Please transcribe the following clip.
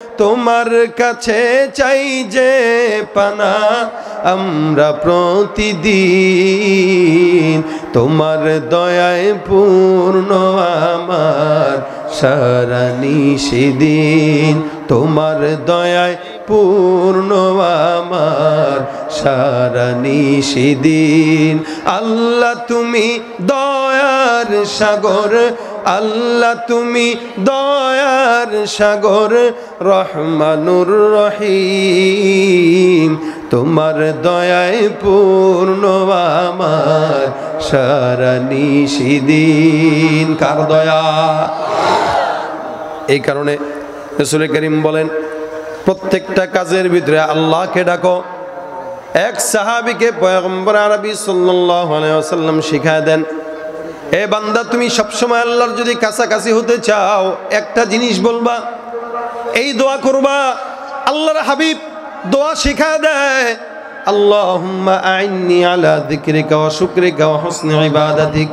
তোমার কাছে চাই যে পানা আমরা প্রতিদিন, তোমার দয়ায় পূর্ণ আমার সারা নিশিদিন, তোমার দয়ায় পূর্ণ আমার সারা নিশিদিন। আল্লাহ তুমি দয়ার সাগর, আল্লাহ তুমি দয়ার সাগর, রহমানুর রহিম, তোমার দয়ায় পূর্ণ আমার সারা নিশিদিন। কার দয়া? এই কারণে রাসূল করিম বলেন প্রত্যেকটা কাজের ভিতরে আল্লাহকে ডাকো। এক সাহাবীকে পয়গম্বর আরবি সাল্লাল্লাহু আলাইহি ওয়াসাল্লাম শিখায় দেন, এ বান্দা তুমি সবসময় আল্লাহর যদি কাছাকাছি হতে চাও একটা জিনিস বলবা, এই দোয়া করবা। আল্লাহর হাবিব দোয়া শিখায় দেয়, আল্লাহুম্মা আইন্নি আলা যিকরিকা ওয়া শুকরিকা ওয়া হুসনি ইবাদাতিক।